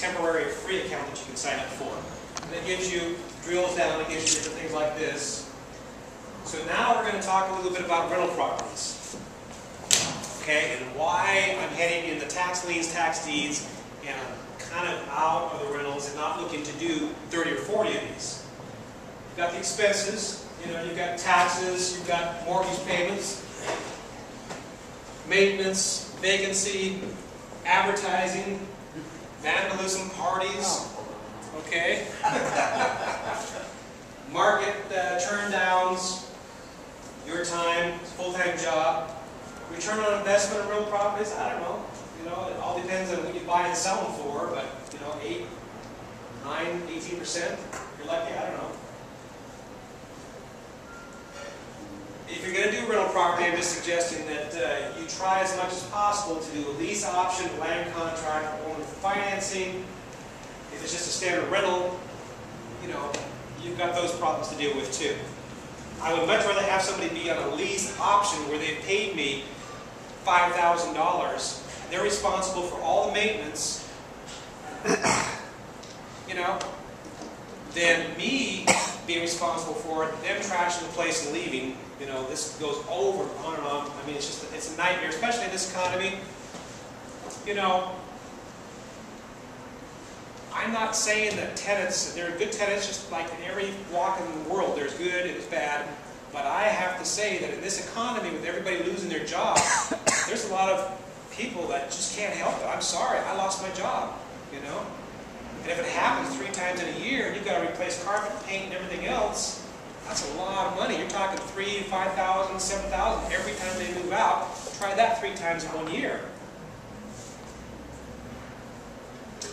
temporary free account that you can sign up for. And it gives you, drills down, it gives you different things like this. So now we're going to talk a little bit about rental properties. Okay, and why I'm heading in the tax liens, tax deeds, and I'm kind of out of the rentals and not looking to do 30 or 40 of these. You've got the expenses, you've got taxes, you've got mortgage payments, maintenance, vacancy, advertising, vandalism, parties, okay? Market turndowns, your time, full-time job. Return on investment in real properties, I don't know. It all depends on what you buy and sell them for, but 8, 9, 18%, if you're lucky, I don't know. If you're going to do rental property, I'm just suggesting that you try as much as possible to do a lease option, land contract, or owner financing. If it's just a standard rental, you've got those problems to deal with too. I would much rather have somebody be on a lease option where they paid me $5,000. They're responsible for all the maintenance, than me being responsible for it, them trashing the place and leaving. This goes over and on and on. I mean, it's a nightmare, especially in this economy. I'm not saying that tenants, there are good tenants just like in every walk in the world. There's good and there's bad. But I have to say that in this economy, with everybody losing their job, there's a lot of people that just can't help it. I'm sorry, I lost my job, And if it happens 3 times in a year, and you've got to replace carpet, paint, and everything else, that's a lot of money. You're talking $3,000, $5,000, $7,000 every time they move out. Try that 3 times in 1 year.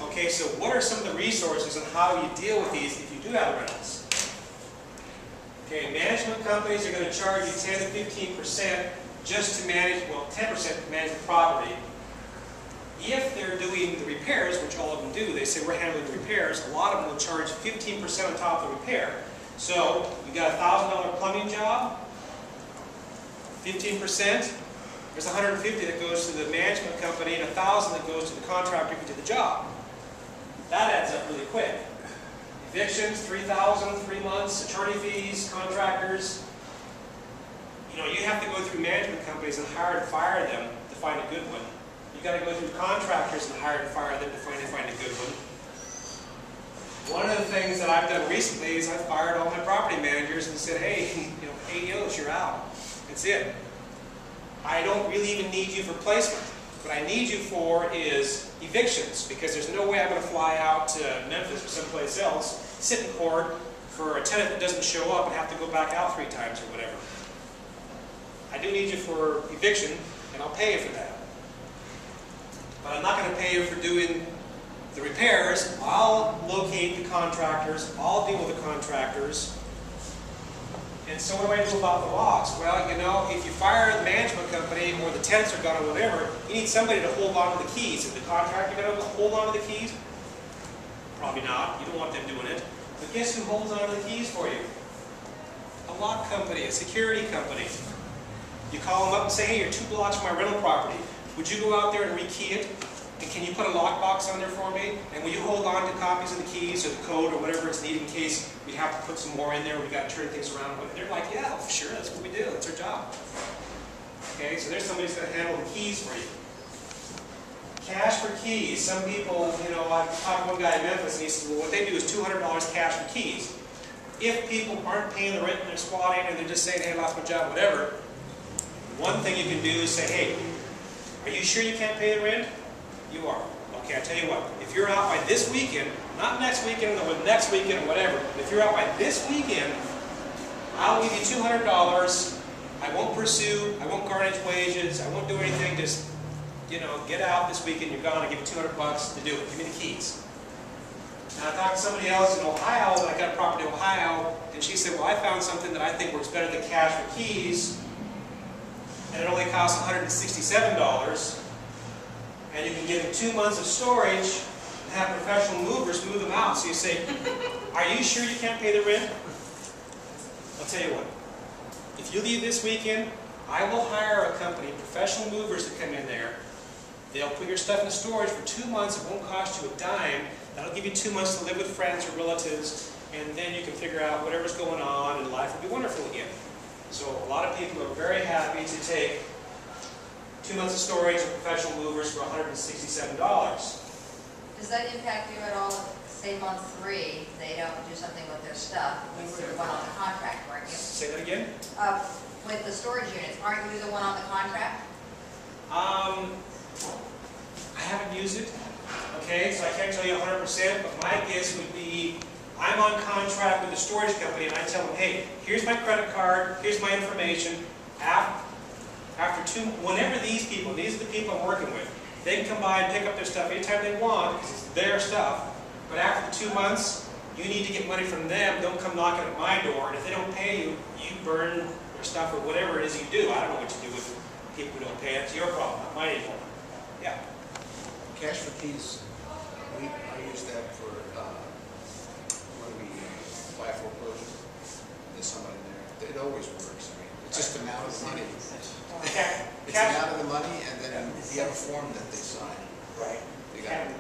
Okay, so what are some of the resources and how do you deal with these if you do have rentals? Okay, management companies are going to charge you 10 to 15% just to manage, 10% to manage the property. If they're doing the repairs, which all of them do, they say we're handling the repairs, a lot of them will charge 15% on top of the repair. So, you got a $1,000 plumbing job, 15%, there's $150 that goes to the management company and $1,000 that goes to the contractor who did the job. That adds up really quick. Evictions, $3,000, 3 months, attorney fees, contractors. You have to go through management companies and hire and fire them to find a good one. You got to go through contractors and hire and fire them to find a good one. One of the things that I've done recently is I've fired all my property managers and said, hey, adios, you're out. That's it. I don't really even need you for placement. What I need you for is evictions, because there's no way I'm going to fly out to Memphis or someplace else, sit in court for a tenant that doesn't show up and have to go back out 3 times or whatever. I do need you for eviction, and I'll pay you for that. But I'm not going to pay you for doing the repairs. I'll locate the contractors, I'll deal with the contractors. And so what do I do about the loss? Well, if you fire the management company or the tenants are gone or whatever, you need somebody to hold on to the keys. Is the contractor going to hold on to the keys? Probably not. You don't want them doing it. But guess who holds on to the keys for you? A lock company, a security company. You call them up and say, hey, you're 2 blocks from my rental property. Would you go out there and rekey it? And can you put a lockbox on there for me? And will you hold on to copies of the keys or the code or whatever it's needed in case we have to put some more in there, we got to turn things around. And they're like, yeah, for sure, that's what we do. That's our job. Okay, so there's somebody who's going to handle the keys for you. Cash for keys. Some people, I talked to one guy in Memphis and he said, well, what they do is $200 cash for keys. If people aren't paying the rent and they're squatting and they're just saying, hey, I lost my job, whatever, one thing you can do is say, hey, are you sure you can't pay the rent? You are. Okay, I tell you what, if you're out by this weekend, not next weekend or next weekend or whatever, if you're out by this weekend, I'll give you $200. I won't pursue, I won't garnish wages, I won't do anything, just, get out this weekend, you're gone, I'll give you $200 to do it. Give me the keys. Now I talked to somebody else in Ohio, I got a property in Ohio, and she said, well, I found something that I think works better than cash for keys, and it only costs $167. And you can give them 2 months of storage and have professional movers move them out. So you say, are you sure you can't pay the rent? I'll tell you what, if you leave this weekend, I will hire a company, professional movers, to come in there. They'll put your stuff in storage for 2 months. It won't cost you a dime. It'll give you 2 months to live with friends or relatives, and then you can figure out whatever's going on, and life will be wonderful again. So a lot of people are very happy to take 2 months of storage of professional movers for $167. Does that impact you at all if, say, month 3, they don't do something with their stuff? You were the one on the contract, weren't you? Say that again? With the storage units, aren't you the one on the contract? I haven't used it, okay, so I can't tell you 100%, but my guess would be I'm on contract with the storage company and I tell them, hey, here's my credit card, here's my information. Whenever these people, these are the people I'm working with, they can come by and pick up their stuff anytime they want because it's their stuff. But after the 2 months, you need to get money from them. Don't come knocking at my door. And if they don't pay you, you burn their stuff or whatever it is you do. I don't know what you do with people who don't pay. That's your problem, not mine anymore. Yeah. Cash for keys, I use that for when we apply foreclosure. There's somebody there. It always works. I mean, it's just an amount of money. It's an amount of the money, and then you have a form that they sign. Right. They got it.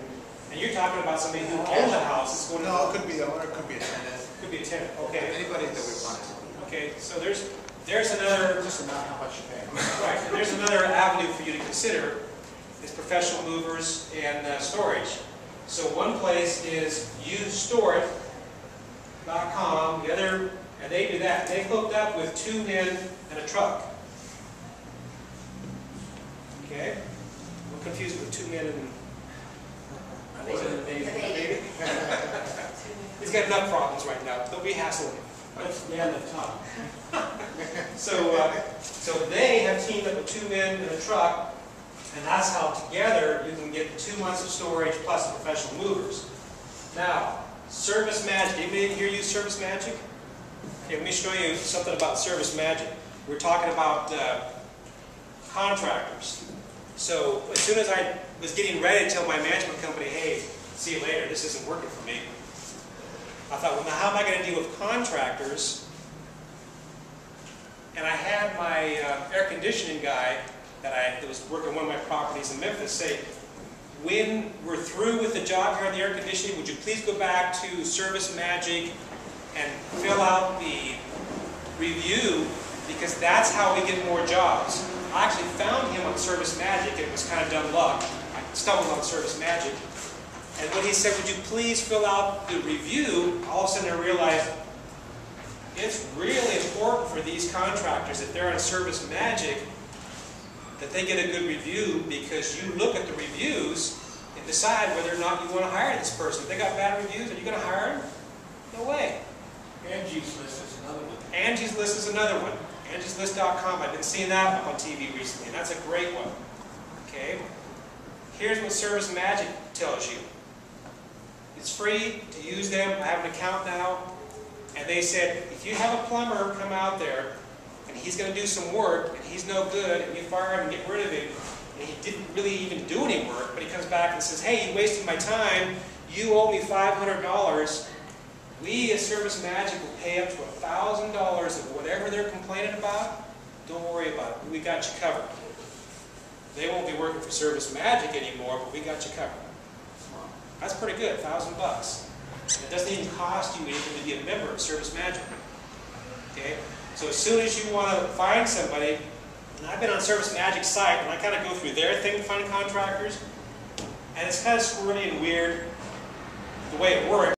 And you're talking about somebody who owns a house. It's going No, it could be the owner, it could be a tenant. Could be a tenant. Okay. Anybody that we want. Okay. So there's another. Just about how much you pay. Right. And there's another avenue for you to consider. Is professional movers and storage. So one place is usestore.com. The other, and they do that. They hooked up with 2 men and a truck. Okay? I'm confused with 2 men and a baby. He's got enough problems right now. Don't be hassling him. Let's man the top. So they have teamed up with 2 men and a truck, and that's how together you can get 2 months of storage plus the professional movers. Now, Service Magic. Anybody here use Service Magic? Okay, let me show you something about Service Magic. We're talking about contractors. So as soon as I was getting ready to tell my management company, hey, see you later, this isn't working for me, I thought, well, now how am I going to deal with contractors? And I had my air conditioning guy that was working on one of my properties in Memphis say, when we're through with the job here on the air conditioning, would you please go back to Service Magic and fill out the review, because that's how we get more jobs. I actually found him on Service Magic, and it was kind of dumb luck. I stumbled on Service Magic. And when he said, would you please fill out the review, all of a sudden I realized it's really important for these contractors, if they're on Service Magic, that they get a good review, because you look at the reviews and decide whether or not you want to hire this person. If they got bad reviews, are you going to hire them? No way. Angie's List is another one. Angie's List is another one. Angie'sList.com. I've been seeing that on TV recently, and that's a great one. Okay? Here's what Service Magic tells you. It's free to use them. I have an account now. And they said, if you have a plumber come out there, and he's going to do some work, and he's no good, and you fire him and get rid of him, and he didn't really even do any work, but he comes back and says, hey, you wasted my time, you owe me $500, we as Service Magic will pay up to $1,000 of whatever they're complaining about. Don't worry about it. We got you covered. They won't be working for Service Magic anymore, but we got you covered. That's pretty good, $1,000. It doesn't even cost you anything to be a member of Service Magic. Okay? So as soon as you want to find somebody, and I've been on Service Magic's site, and I kind of go through their thing to find contractors, and it's kind of squirty and weird the way it works.